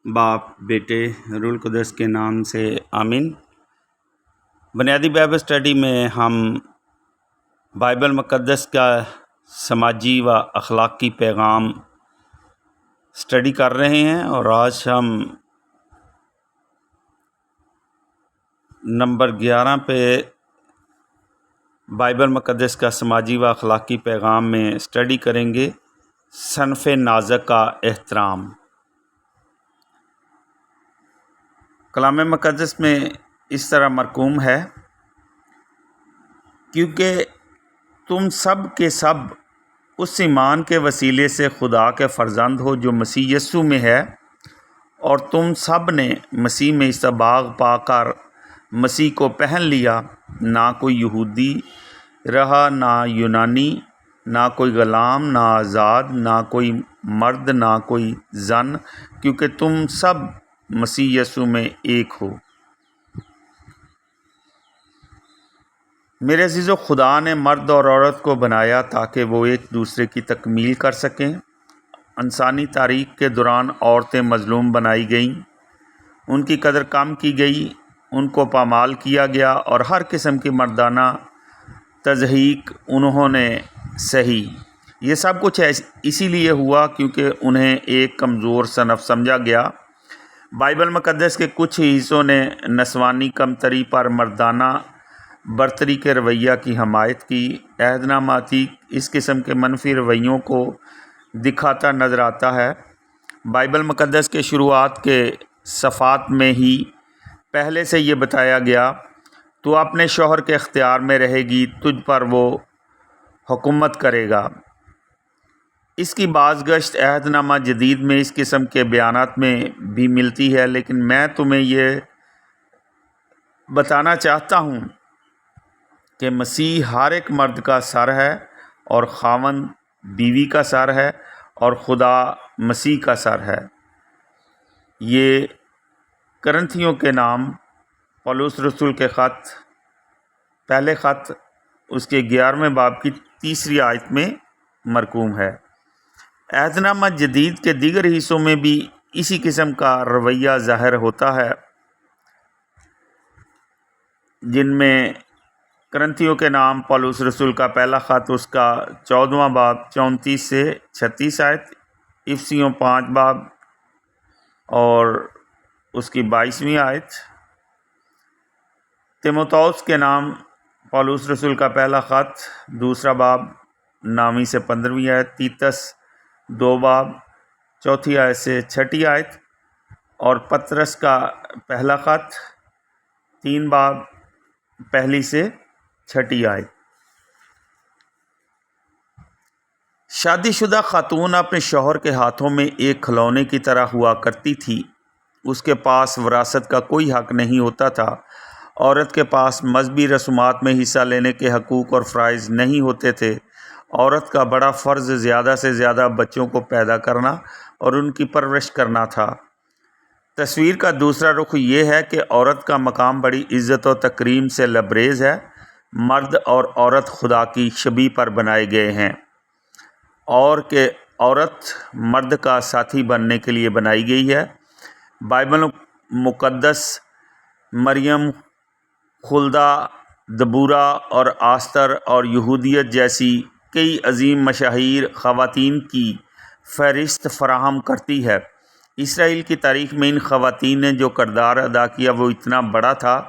باپ بیٹے روح القدس کے نام سے آمین۔ بنیادی بائبل اسٹڈی میں ہم بائبل مقدس کا سماجی و اخلاقی پیغام اسٹڈی کر رہے ہیں، اور آج ہم نمبر 11 پہ بائبل مقدس کا سماجی و اخلاقی پیغام میں اسٹڈی کریں گے، صنف نازک کا احترام۔ کلام مقدس میں اس طرح مرقوم ہے، کیونکہ تم سب کے سب اس ایمان کے وسیلے سے خدا کے فرزند ہو جو مسیح یسوع میں ہے، اور تم سب نے مسیح میں اشتباہ پا کر مسیح کو پہن لیا۔ نہ کوئی یہودی رہا، نہ یونانی، نہ کوئی غلام، نہ آزاد، نہ کوئی مرد، نہ کوئی زن، کیونکہ تم سب مسیح یسوع میں ایک ہو۔ میرے عزیزو، خدا نے مرد اور عورت کو بنایا تاکہ وہ ایک دوسرے کی تکمیل کر سکیں۔ انسانی تاریخ کے دوران عورتیں مظلوم بنائی گئیں، ان کی قدر کم کی گئی، ان کو پامال کیا گیا، اور ہر قسم کی مردانہ تضحیک انہوں نے سہی۔ یہ سب کچھ اسی لیے ہوا کیونکہ انہیں ایک کمزور صنف سمجھا گیا۔ بائبل مقدس کے کچھ حصوں نے نسوانی کمتری پر مردانہ برتری کے رویہ کی حمایت کی۔ عہد نامہ عتیق اس قسم کے منفی رویوں کو دکھاتا نظر آتا ہے۔ بائبل مقدس کے شروعات کے صفحات میں ہی پہلے سے یہ بتایا گیا، تو اپنے شوہر کے اختیار میں رہے گی، تجھ پر وہ حکومت کرے گا۔ اس کی بازگشت عہد نامہ جدید میں اس قسم کے بیانات میں بھی ملتی ہے، لیکن میں تمہیں یہ بتانا چاہتا ہوں کہ مسیح ہر ایک مرد کا سر ہے، اور خاوند بیوی کا سر ہے، اور خدا مسیح کا سر ہے۔ یہ کرنتھیوں کے نام پولس رسول کے خط، پہلے خط اس کے 11ویں باب کی 3 آیت میں مرقوم ہے۔ عہد نامہ جدید کے دیگر حصوں میں بھی اسی قسم کا رویہ ظاہر ہوتا ہے، جن میں کرنتھیوں کے نام پولس رسول کا پہلا خط اس کا 14واں باب 34 سے 36 آیت، افسیوں 5 باب اور اس کی 22ویں آیت، تیموتھوس کے نام پولس رسول کا پہلا خط دوسرا باب 9 سے 15 آیت، تیتس 2 باب 4 آیت سے 6 آیت، اور پطرس کا پہلا خط 3 باب 1 سے 6 آیت۔ شادی شدہ خاتون اپنے شوہر کے ہاتھوں میں ایک کھلونے کی طرح ہوا کرتی تھی۔ اس کے پاس وراثت کا کوئی حق نہیں ہوتا تھا۔ عورت کے پاس مذہبی رسومات میں حصہ لینے کے حقوق اور فرائض نہیں ہوتے تھے۔ عورت کا بڑا فرض زیادہ سے زیادہ بچوں کو پیدا کرنا اور ان کی پرورش کرنا تھا۔ تصویر کا دوسرا رخ یہ ہے کہ عورت کا مقام بڑی عزت و تکریم سے لبریز ہے۔ مرد اور عورت خدا کی شبیہ پر بنائے گئے ہیں، اور کہ عورت مرد کا ساتھی بننے کے لیے بنائی گئی ہے۔ بائبل مقدس مریم، خلدہ، دبورہ اور آستر اور یہودیت جیسی کئی عظیم مشاہیر خواتین کی فہرست فراہم کرتی ہے۔ اسرائیل کی تاریخ میں ان خواتین نے جو کردار ادا کیا وہ اتنا بڑا تھا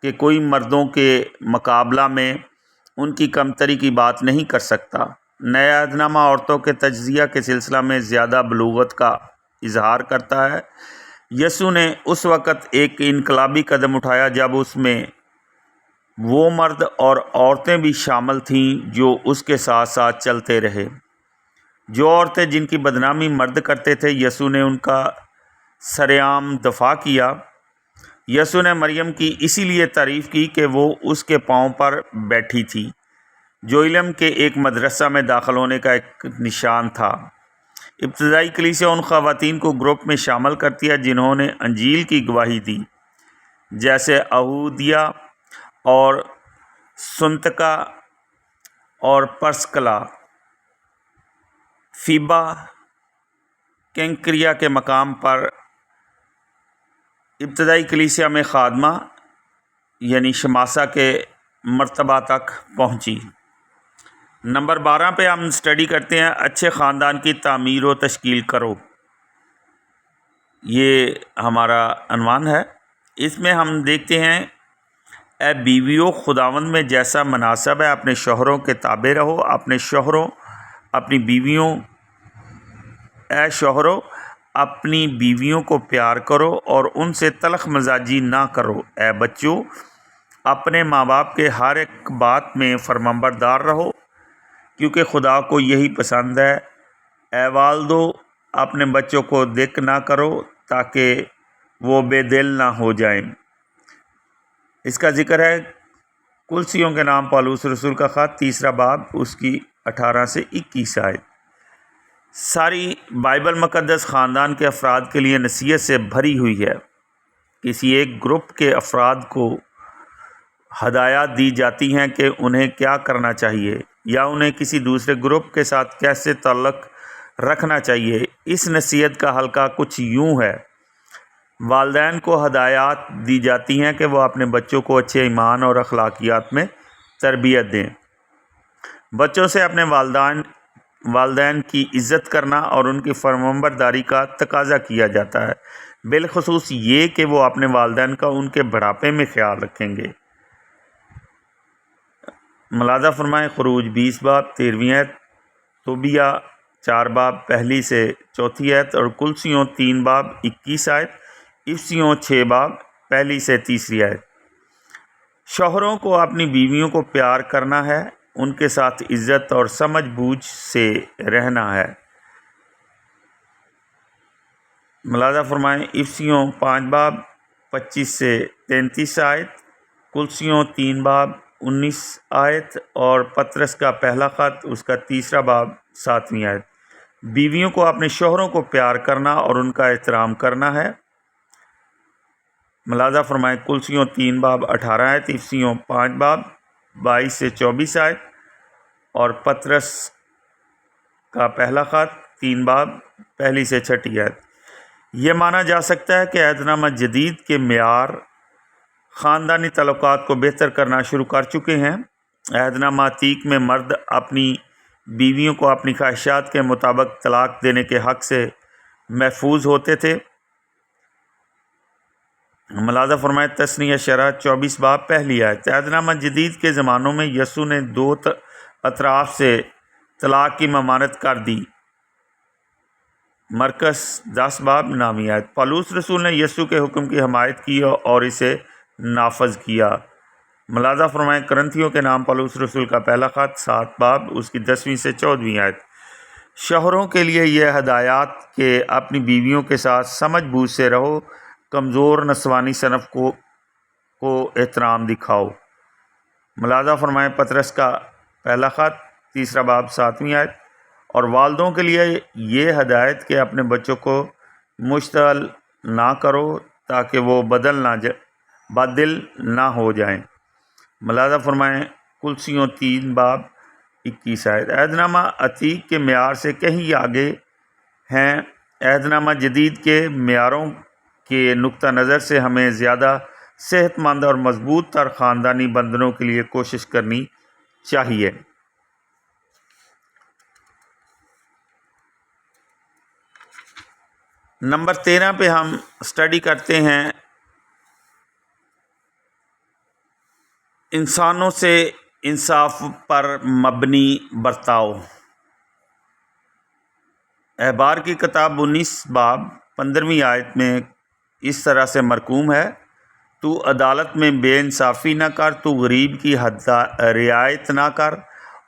کہ کوئی مردوں کے مقابلہ میں ان کی کمتری کی بات نہیں کر سکتا۔ نیا عہد نامہ عورتوں کے تجزیہ کے سلسلہ میں زیادہ بلوغت کا اظہار کرتا ہے۔ یسوع نے اس وقت ایک انقلابی قدم اٹھایا جب اس میں وہ مرد اور عورتیں بھی شامل تھیں جو اس کے ساتھ ساتھ چلتے رہے۔ جو عورتیں جن کی بدنامی مرد کرتے تھے، یسوع نے ان کا سرعام دفاع کیا۔ یسوع نے مریم کی اسی لیے تعریف کی کہ وہ اس کے پاؤں پر بیٹھی تھی، جو علم کے ایک مدرسہ میں داخل ہونے کا ایک نشان تھا۔ ابتدائی کلیسیا ان خواتین کو گروپ میں شامل کرتی ہے جنہوں نے انجیل کی گواہی دی، جیسے یہودیہ اور سنتکا اور پرسکلا، فیبا، کینکریا کے مقام پر ابتدائی کلیسیا میں خادمہ یعنی شماسہ کے مرتبہ تک پہنچی۔ نمبر 12 پہ ہم سٹڈی کرتے ہیں اچھے خاندان کی تعمیر و تشکیل کرو۔ یہ ہمارا عنوان ہے۔ اس میں ہم دیکھتے ہیں اے بیویوں خداوند میں جیسا مناسب ہے اپنے شوہروں کے تابع رہو۔ اپنے شوہروں اپنی بیویوں اے شوہروں اپنی بیویوں کو پیار کرو اور ان سے تلخ مزاجی نہ کرو۔ اے بچوں اپنے ماں باپ کے ہر ایک بات میں فرمانبردار رہو کیونکہ خدا کو یہی پسند ہے۔ اے والدو اپنے بچوں کو دک نہ کرو تاکہ وہ بے دل نہ ہو جائیں۔ اس کا ذکر ہے کلسیوں کے نام پالوس رسول کا خط 3 باب اس کی 18 سے 21 آیت۔ ساری بائبل مقدس خاندان کے افراد کے لیے نصیحت سے بھری ہوئی ہے۔ کسی ایک گروپ کے افراد کو ہدایات دی جاتی ہیں کہ انہیں کیا کرنا چاہیے یا انہیں کسی دوسرے گروپ کے ساتھ کیسے تعلق رکھنا چاہیے۔ اس نصیحت کا حلقہ کچھ یوں ہے۔ والدین کو ہدایات دی جاتی ہیں کہ وہ اپنے بچوں کو اچھے ایمان اور اخلاقیات میں تربیت دیں۔ بچوں سے اپنے والدین کی عزت کرنا اور ان کی فرمانبرداری کا تقاضا کیا جاتا ہے، بالخصوص یہ کہ وہ اپنے والدین کا ان کے بڑھاپے میں خیال رکھیں گے۔ ملاحظہ فرمائیں خروج 20 باب 13 آیت، توبیہ 4 باب 1 سے 4 آیت اور کلسیوں 3 باب 21 آیت، افسیوں 6 باب 1 سے 3 آیت۔ شوہروں کو اپنی بیویوں کو پیار کرنا ہے، ان کے ساتھ عزت اور سمجھ بوجھ سے رہنا ہے۔ ملاحظہ فرمائیں افسیوں 5 باب 25 سے 33 آیت، کلسیوں 3 باب 19 آیت اور پطرس کا پہلا خط اس کا 3 باب 7 آیت۔ بیویوں کو اپنے شوہروں کو پیار کرنا اور ان کا احترام کرنا ہے۔ ملاحظہ فرمائیں کلسیوں 3 باب 18 آیت، افسیوں 5 باب 22 سے 24 آیت اور پطرس کا پہلا خط 3 باب 1 سے 6 آیت۔ یہ مانا جا سکتا ہے کہ عہد نامہ جدید کے معیار خاندانی تعلقات کو بہتر کرنا شروع کر چکے ہیں۔ عہد نامہ عتیق میں مرد اپنی بیویوں کو اپنی خواہشات کے مطابق طلاق دینے کے حق سے محفوظ ہوتے تھے۔ ملاحظہ فرمائے تثنیہ شرح 24 باب 1 آیت۔ عہد نامہ جدید کے زمانوں میں یسوع نے 2 اطراف سے طلاق کی ممانعت کر دی۔ مرکز 10 باب 9 آیت۔ پالوس رسول نے یسوع کے حکم کی حمایت کی اور اسے نافذ کیا۔ ملاحظہ فرمائیں کرنتھیوں کے نام پالوس رسول کا پہلا خط 7 باب اس کی 10 سے 14 آیت۔ شوہروں کے لیے یہ ہدایات کہ اپنی بیویوں کے ساتھ سمجھ بوجھ سے رہو، کمزور نسوانی صنف کو احترام دکھاؤ۔ ملاحظہ فرمائیں پطرس کا پہلا خط 3 باب 7 آیت۔ اور والدوں کے لیے یہ ہدایت کہ اپنے بچوں کو مشتعل نہ کرو تاکہ وہ بدل نہ ہو جائیں۔ ملاحظہ فرمائیں کلسیوں 3 باب 21 آیت۔ عہد نامہ عتیق کے معیار سے کہیں آگے ہیں۔ عہد نامہ جدید کے معیاروں کے نقطہ نظر سے ہمیں زیادہ صحت مند اور مضبوط تر خاندانی بندھنوں کے لیے کوشش کرنی چاہیے۔ نمبر 13 پہ ہم سٹڈی کرتے ہیں انسانوں سے انصاف پر مبنی برتاؤ۔ احبار کی کتاب 19 باب 15 آیت میں اس طرح سے مرقوم ہے، تو عدالت میں بے انصافی نہ کر، تو غریب کی رعایت نہ کر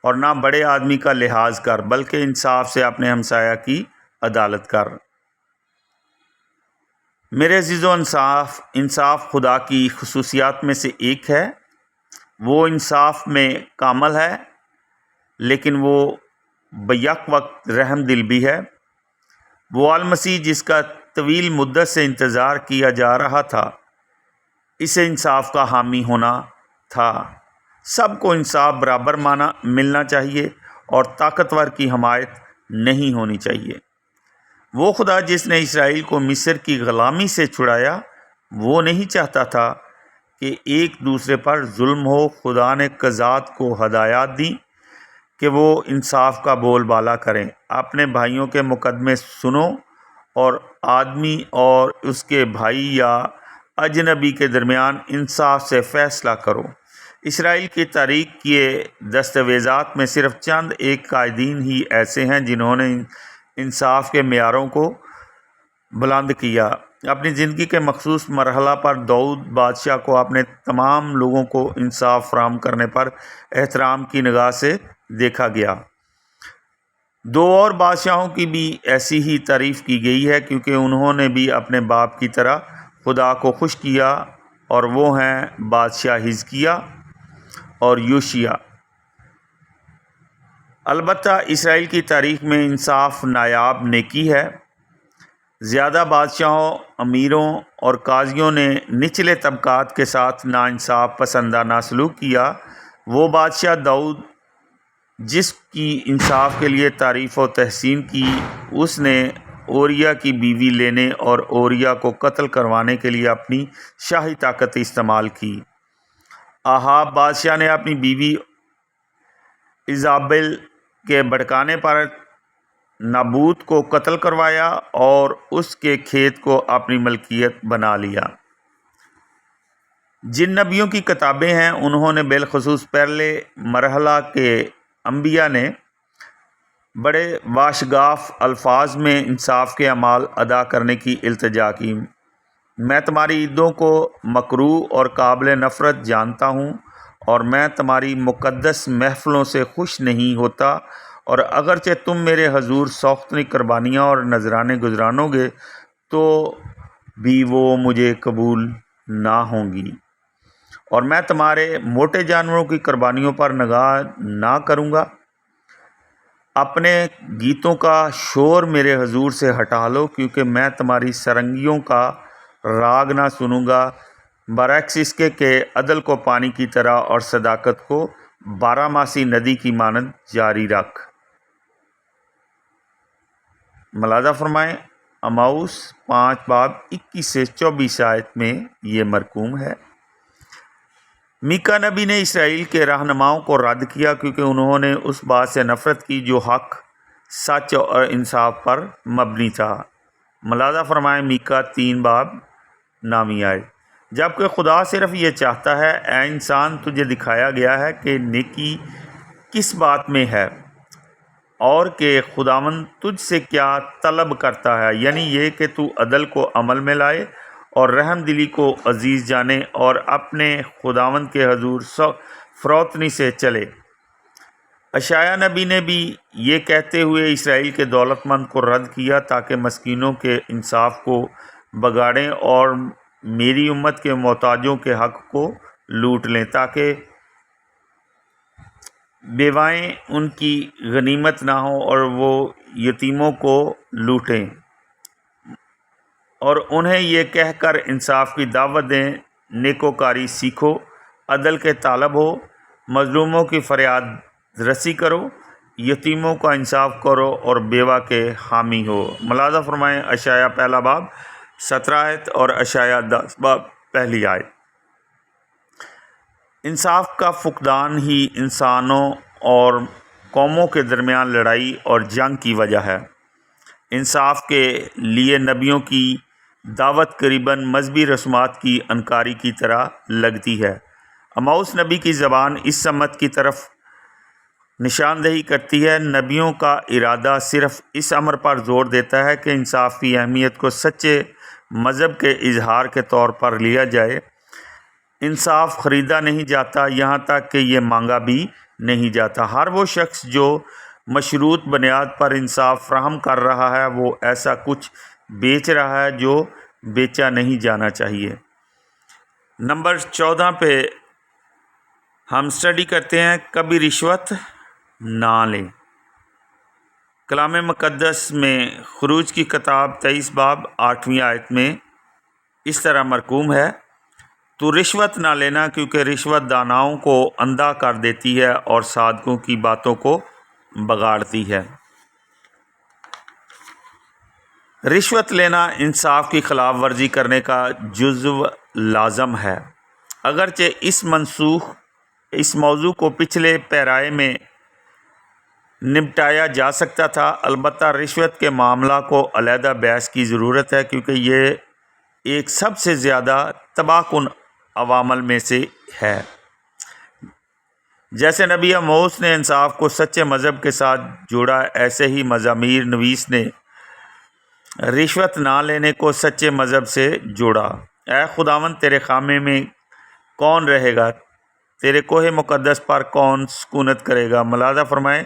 اور نہ بڑے آدمی کا لحاظ کر، بلکہ انصاف سے اپنے ہمسایہ کی عدالت کر۔ میرے عزیزو، انصاف خدا کی خصوصیات میں سے ایک ہے۔ وہ انصاف میں کامل ہے، لیکن وہ بیک وقت رحم دل بھی ہے۔ وہ المسیح جس کا طویل مدت سے انتظار کیا جا رہا تھا، اسے انصاف کا حامی ہونا تھا۔ سب کو انصاف برابر ملنا چاہیے اور طاقتور کی حمایت نہیں ہونی چاہیے۔ وہ خدا جس نے اسرائیل کو مصر کی غلامی سے چھڑایا، وہ نہیں چاہتا تھا کہ ایک دوسرے پر ظلم ہو۔ خدا نے قضات کو ہدایات دی کہ وہ انصاف کا بول بالا کریں۔ اپنے بھائیوں کے مقدمے سنو اور آدمی اور اس کے بھائی یا اجنبی کے درمیان انصاف سے فیصلہ کرو۔ اسرائیل کی تاریخ کے دستاویزات میں صرف چند ایک قائدین ہی ایسے ہیں جنہوں نے انصاف کے معیاروں کو بلند کیا۔ اپنی زندگی کے مخصوص مرحلہ پر داؤد بادشاہ کو اپنے تمام لوگوں کو انصاف فراہم کرنے پر احترام کی نگاہ سے دیکھا گیا۔ دو اور بادشاہوں کی بھی ایسی ہی تعریف کی گئی ہے کیونکہ انہوں نے بھی اپنے باپ کی طرح خدا کو خوش کیا، اور وہ ہیں بادشاہ حزقیہ اور یوشیا۔ البتہ اسرائیل کی تاریخ میں انصاف نایاب نیکی ہے۔ زیادہ بادشاہوں، امیروں اور قاضیوں نے نچلے طبقات کے ساتھ ناانصاف پسندانہ سلوک کیا۔ وہ بادشاہ داؤد جس کی انصاف کے لیے تعریف و تحسین کی، اس نے اوریا کی بیوی لینے اور اوریا کو قتل کروانے کے لیے اپنی شاہی طاقت استعمال کی۔ آہاب بادشاہ نے اپنی بیوی ایزابل کے بھڑکانے پر نابوت کو قتل کروایا اور اس کے کھیت کو اپنی ملکیت بنا لیا۔ جن نبیوں کی کتابیں ہیں انہوں نے بالخصوص پہلے مرحلہ کے انبیاء نے بڑے واشگاف الفاظ میں انصاف کے اعمال ادا کرنے کی التجا کی۔ میں تمہاری عیدوں کو مکروہ اور قابل نفرت جانتا ہوں، اور میں تمہاری مقدس محفلوں سے خوش نہیں ہوتا، اور اگرچہ تم میرے حضور سوختنی قربانیاں اور نذرانے گزرانو گے تو بھی وہ مجھے قبول نہ ہوں گی، اور میں تمہارے موٹے جانوروں کی قربانیوں پر نگاہ نہ کروں گا۔ اپنے گیتوں کا شور میرے حضور سے ہٹا لو، کیونکہ میں تمہاری سرنگیوں کا راگ نہ سنوں گا، برعکس اس کے کہ عدل کو پانی کی طرح اور صداقت کو بارہماسی ندی کی مانند جاری رکھ۔ ملاحظہ فرمائیں، اماؤس 5 باب 21 سے 24 آیت میں یہ مرقوم ہے۔ میکا نبی نے اسرائیل کے رہنماؤں کو رد کیا کیونکہ انہوں نے اس بات سے نفرت کی جو حق، سچ اور انصاف پر مبنی تھا۔ ملاحظہ فرمائیں میکا 3 باب 9 آیت۔ جبکہ خدا صرف یہ چاہتا ہے، اے انسان تجھے دکھایا گیا ہے کہ نیکی کس بات میں ہے، اور کہ خداوند تجھ سے کیا طلب کرتا ہے، یعنی یہ کہ تو عدل کو عمل میں لائے اور رحم دلی کو عزیز جانے اور اپنے خداوند کے حضور فروتنی سے چلے۔ اشعیاء نبی نے بھی یہ کہتے ہوئے اسرائیل کے دولت مند کو رد کیا تاکہ مسکینوں کے انصاف کو بگاڑیں اور میری امت کے محتاجوں کے حق کو لوٹ لیں، تاکہ بیوائیں ان کی غنیمت نہ ہوں اور وہ یتیموں کو لوٹیں، اور انہیں یہ کہہ کر انصاف کی دعوت دیں، نیکوکاری سیکھو، عدل کے طالب ہو، مظلوموں کی فریاد رسی کرو، یتیموں کا انصاف کرو اور بیوہ کے حامی ہو۔ ملاحظہ فرمائیں اشعیاء 1 باب 17 آیت اور اشعیاء 10 باب 1 آیت۔ انصاف کا فقدان ہی انسانوں اور قوموں کے درمیان لڑائی اور جنگ کی وجہ ہے۔ انصاف کے لیے نبیوں کی دعوت قریباً مذہبی رسومات کی انکاری کی طرح لگتی ہے۔ اماؤس نبی کی زبان اس سمت کی طرف نشاندہی کرتی ہے۔ نبیوں کا ارادہ صرف اس امر پر زور دیتا ہے کہ انصاف کی اہمیت کو سچے مذہب کے اظہار کے طور پر لیا جائے۔ انصاف خریدا نہیں جاتا، یہاں تک کہ یہ مانگا بھی نہیں جاتا۔ ہر وہ شخص جو مشروط بنیاد پر انصاف فراہم کر رہا ہے وہ ایسا کچھ بیچ رہا ہے جو بیچا نہیں جانا چاہیے۔ نمبر 14 پہ ہم سٹڈی کرتے ہیں، کبھی رشوت نہ لیں۔ کلام مقدس میں خروج کی کتاب 23 باب 8 آیت میں اس طرح مرقوم ہے، تو رشوت نہ لینا کیونکہ رشوت داناؤں کو اندھا کر دیتی ہے اور صادقوں کی باتوں کو بگاڑتی ہے۔ رشوت لینا انصاف کی خلاف ورزی کرنے کا جزو لازم ہے، اگرچہ اس موضوع کو پچھلے پیرائے میں نمٹایا جا سکتا تھا۔ البتہ رشوت کے معاملہ کو علیحدہ بحث کی ضرورت ہے، کیونکہ یہ ایک سب سے زیادہ تباہ کن عوامل میں سے ہے۔ جیسے نبی موس نے انصاف کو سچے مذہب کے ساتھ جوڑا، ایسے ہی مزامیر نویس نے رشوت نہ لینے کو سچے مذہب سے جوڑا۔ اے خداوند، تیرے خیمے میں کون رہے گا؟ تیرے کوہ مقدس پر کون سکونت کرے گا؟ ملاحظہ فرمائیں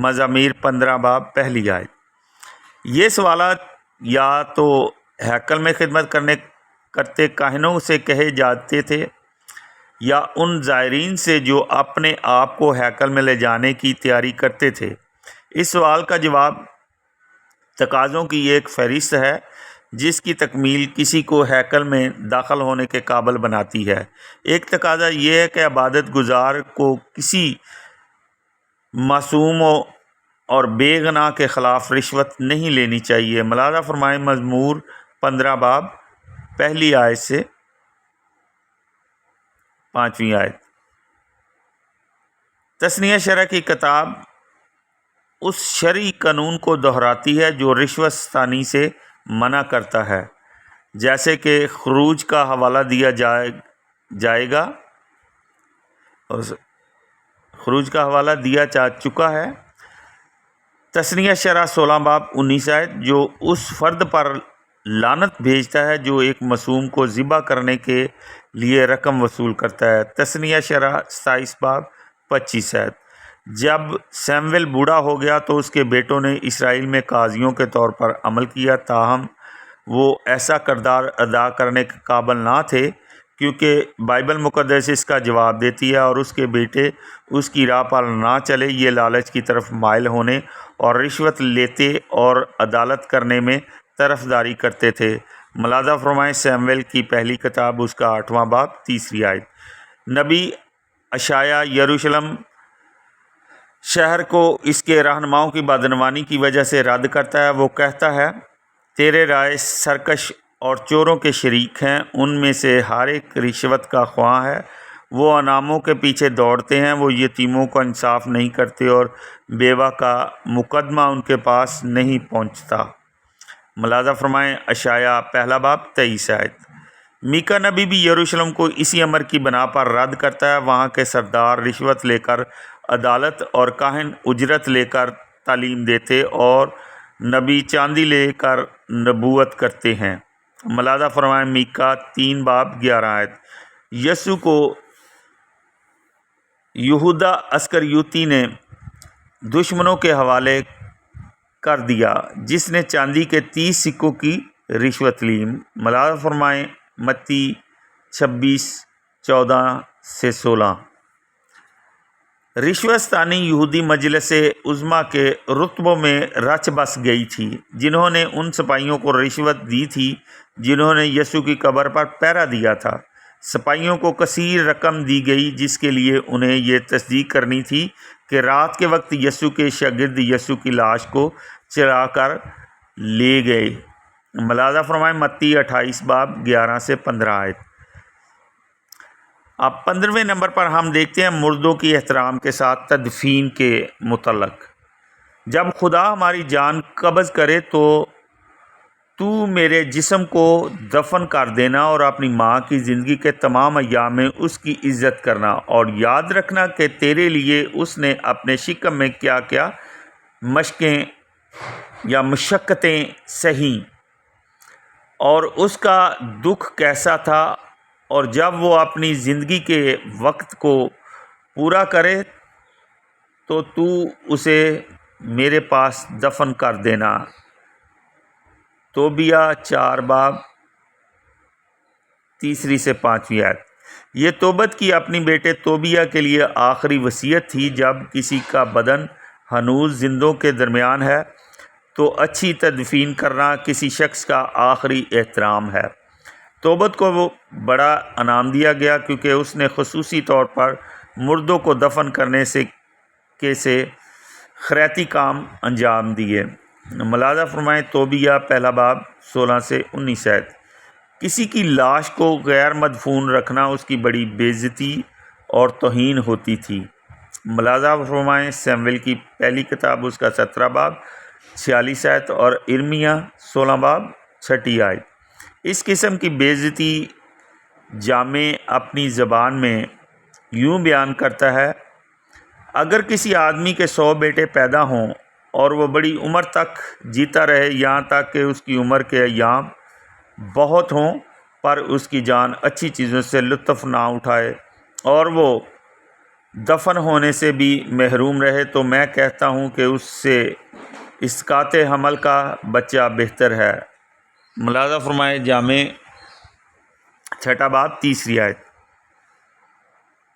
مزامیر 15 باب پہلی آیت۔ یہ سوالات یا تو ہیکل میں خدمت کرتے کاہنوں سے کہے جاتے تھے یا ان زائرین سے جو اپنے آپ کو ہیکل میں لے جانے کی تیاری کرتے تھے۔ اس سوال کا جواب تقاضوں کی ایک فہرست ہے جس کی تکمیل کسی کو ہیکل میں داخل ہونے کے قابل بناتی ہے۔ ایک تقاضا یہ ہے کہ عبادت گزار کو کسی معصوم اور بے گناہ کے خلاف رشوت نہیں لینی چاہیے۔ ملاحظہ فرمائیں مزمور 15 باب پہلی آیت سے 5ویں آیت۔ تثنیہ شرع کی کتاب اس شرعی قانون کو دہراتی ہے جو رشوت ستانی سے منع کرتا ہے، جیسے کہ خروج کا حوالہ دیا جائے گا، خروج کا حوالہ دیا جا چکا ہے۔ تثنیہ شرع 16 باب 19 آیت، جو اس فرد پر لعنت بھیجتا ہے جو ایک معصوم کو ذبح کرنے کے لیے رقم وصول کرتا ہے۔ تثنیہ شرع 27 باب 25 آیت۔ جب سیمویل بوڑھا ہو گیا تو اس کے بیٹوں نے اسرائیل میں قاضیوں کے طور پر عمل کیا، تاہم وہ ایسا کردار ادا کرنے کے قابل نہ تھے، کیونکہ بائبل مقدس اس کا جواب دیتی ہے اور اس کے بیٹے اس کی راہ پر نہ چلے، یہ لالچ کی طرف مائل ہونے اور رشوت لیتے اور عدالت کرنے میں طرفداری کرتے تھے۔ ملاحظہ فرمائیں سیمویل کی پہلی کتاب اس کا 8واں باب 3 آیت۔ نبی اشعیاء یروشلم شہر کو اس کے رہنماؤں کی بدعنوانی کی وجہ سے رد کرتا ہے۔ وہ کہتا ہے، تیرے رائے سرکش اور چوروں کے شریک ہیں، ان میں سے ہر ایک رشوت کا خواہاں ہے، وہ انعاموں کے پیچھے دوڑتے ہیں، وہ یتیموں کا انصاف نہیں کرتے اور بیوہ کا مقدمہ ان کے پاس نہیں پہنچتا۔ ملاحظہ فرمائیں اشعیاء پہلا باب 23 آیت۔ میکا نبی بھی یروشلم کو اسی امر کی بنا پر رد کرتا ہے۔ وہاں کے سردار رشوت لے کر عدالت اور کاہن اجرت لے کر تعلیم دیتے اور نبی چاندی لے کر نبوت کرتے ہیں۔ ملاحظہ فرمائیں میکا 3 باب 11 آیت۔ یسوع کو یہودا اسکریوتی نے دشمنوں کے حوالے کر دیا جس نے چاندی کے 30 سکوں کی رشوت لی۔ ملاحظہ فرمائیں متی 26:14-16۔ رشوت ستانی یہودی مجلس عظمیٰ کے رتبوں میں رچ بس گئی تھی، جنہوں نے ان سپاہیوں کو رشوت دی تھی جنہوں نے یسوع کی قبر پر پہرا دیا تھا۔ سپاہیوں کو کثیر رقم دی گئی جس کے لیے انہیں یہ تصدیق کرنی تھی کہ رات کے وقت یسوع کے شاگرد یسوع کی لاش کو چرا کر لے گئے۔ ملاحظہ فرمائیں متی 28 باب 11-15 آیت۔ اب 15ویں نمبر پر ہم دیکھتے ہیں مردوں کی احترام کے ساتھ تدفین کے متعلق۔ جب خدا ہماری جان قبض کرے تو میرے جسم کو دفن کر دینا اور اپنی ماں کی زندگی کے تمام ایام میں اس کی عزت کرنا، اور یاد رکھنا کہ تیرے لیے اس نے اپنے شکم میں کیا کیا مشقیں یا مشقتیں سہیں اور اس کا دکھ کیسا تھا، اور جب وہ اپنی زندگی کے وقت کو پورا کرے تو اسے میرے پاس دفن کر دینا۔ توبیہ 4 باب 3-5 آیت۔ یہ توبت کی اپنی بیٹے توبیہ کے لیے آخری وصیت تھی۔ جب کسی کا بدن ہنوز زندوں کے درمیان ہے تو اچھی تدفین کرنا کسی شخص کا آخری احترام ہے۔ توبت کو وہ بڑا انعام دیا گیا کیونکہ اس نے خصوصی طور پر مردوں کو دفن کرنے سے خیراتی کام انجام دیے۔ ملاحظہ فرمائیں توبیہ پہلا باب 16 سے 19 آیت۔ کسی کی لاش کو غیر مدفون رکھنا اس کی بڑی بے عزتی اور توہین ہوتی تھی۔ ملاحظہ فرمائیں سیمویل کی پہلی کتاب اس کا 17 باب 46 آیت اور ارمیہ 16 باب 6 آیت۔ اس قسم کی بے عزتی جامع اپنی زبان میں یوں بیان کرتا ہے: اگر کسی آدمی کے 100 بیٹے پیدا ہوں اور وہ بڑی عمر تک جیتا رہے، یہاں تک کہ اس کی عمر کے ایام بہت ہوں، پر اس کی جان اچھی چیزوں سے لطف نہ اٹھائے اور وہ دفن ہونے سے بھی محروم رہے، تو میں کہتا ہوں کہ اس سے اسقاط حمل کا بچہ بہتر ہے۔ ملاحظہ فرمائے جامع 6 باب 3 آیت۔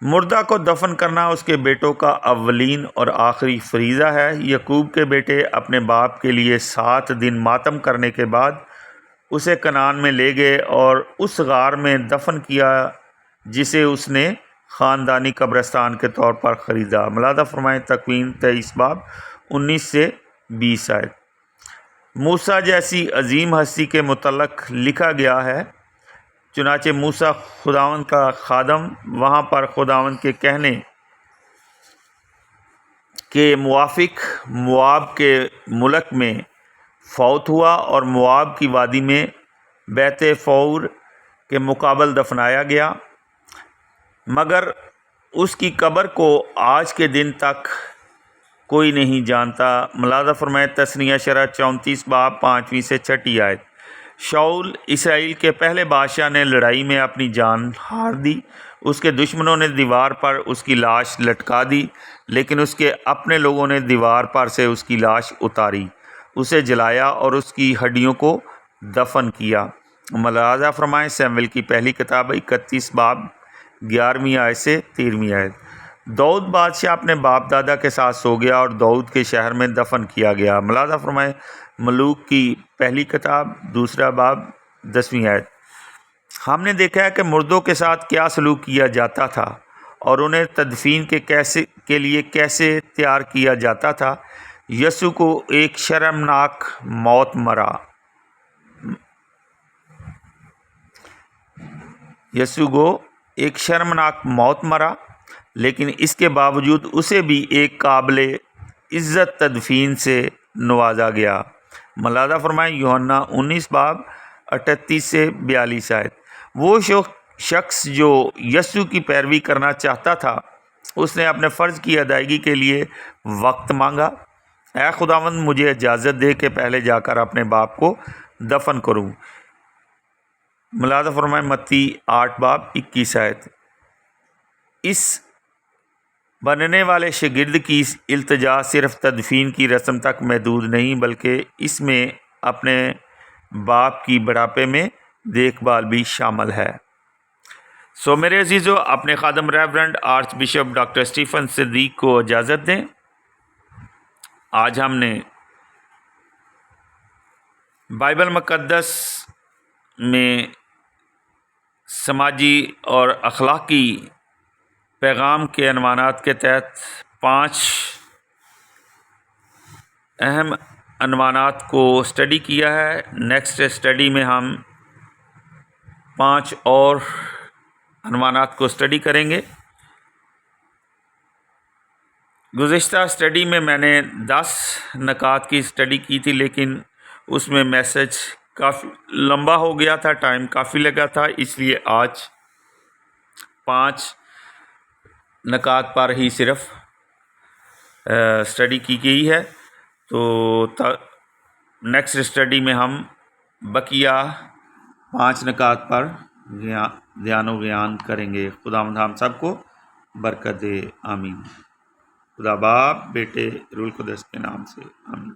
مردہ کو دفن کرنا اس کے بیٹوں کا اولین اور آخری فریضہ ہے۔ یعقوب کے بیٹے اپنے باپ کے لیے 7 دن ماتم کرنے کے بعد اسے کنعان میں لے گئے اور اس غار میں دفن کیا جسے اس نے خاندانی قبرستان کے طور پر خریدا۔ ملاحظہ فرمائیں تکوین 23 باب 19 سے 20 آیت۔ موسیٰ جیسی عظیم ہستی کے متعلق لکھا گیا ہے: چنانچہ موسیٰ خداوند کا خادم وہاں پر خداوند کے کہنے کے موافق مواب کے ملک میں فوت ہوا اور مواب کی وادی میں بیت فور کے مقابل دفنایا گیا، مگر اس کی قبر کو آج کے دن تک کوئی نہیں جانتا۔ ملاحظہ فرمائے تثنیہ شرح 34 باب 5 سے 6 آیت۔ شاؤل اسرائیل کے پہلے بادشاہ نے لڑائی میں اپنی جان ہار دی۔ اس کے دشمنوں نے دیوار پر اس کی لاش لٹکا دی، لیکن اس کے اپنے لوگوں نے دیوار پر سے اس کی لاش اتاری، اسے جلایا اور اس کی ہڈیوں کو دفن کیا۔ ملاحظہ فرمائیں سیمویل کی پہلی کتاب 31 باب 11 آیت سے 13 آیت۔ داؤد بادشاہ اپنے باپ دادا کے ساتھ سو گیا اور داؤد کے شہر میں دفن کیا گیا۔ ملاحظہ فرمائیں ملوک کی پہلی کتاب 2 باب 10 آیت۔ ہم نے دیکھا ہے کہ مردوں کے ساتھ کیا سلوک کیا جاتا تھا اور انہیں تدفین کے لیے کیسے تیار کیا جاتا تھا۔ یسوع کو ایک شرمناک موت مرا۔ یسوع کو ایک شرمناک موت مرا، لیکن اس کے باوجود اسے بھی ایک قابل عزت تدفین سے نوازا گیا۔ ملاحظہ فرمائیں یوحنا 19 باب 38 سے 42 آیت۔ وہ شخص جو یسوع کی پیروی کرنا چاہتا تھا، اس نے اپنے فرض کی ادائیگی کے لیے وقت مانگا: اے خداوند، مجھے اجازت دے کہ پہلے جا کر اپنے باپ کو دفن کروں۔ ملاحظہ فرمائیں متی 8 باب 21 آیت۔ اس بننے والے شاگرد کی التجا صرف تدفین کی رسم تک محدود نہیں، بلکہ اس میں اپنے باپ کی بڑھاپے میں دیکھ بھال بھی شامل ہے۔ میرے عزیزو، اپنے خادم reverend archbishop doctor Stephen Siddique کو اجازت دیں۔ آج ہم نے بائبل مقدس میں سماجی اور اخلاقی پیغام کے عنوانات کے تحت 5 اہم عنوانات کو اسٹڈی کیا ہے۔ نیکسٹ اسٹڈی میں ہم 5 اور عنوانات کو اسٹڈی کریں گے۔ گزشتہ اسٹڈی میں نے 10 نکات کی اسٹڈی کی تھی، لیکن اس میں میسج کافی لمبا ہو گیا تھا، ٹائم کافی لگا تھا، اس لیے آج 5 نکات پر ہی صرف اسٹڈی کی گئی ہے۔ تو نیکسٹ اسٹڈی میں ہم بقیہ 5 نکات پر دھیان و بیان کریں گے۔ خداوند ہم سب کو برکت دے، آمین۔ خدا باپ، بیٹے، روح القدس کے نام سے آمین۔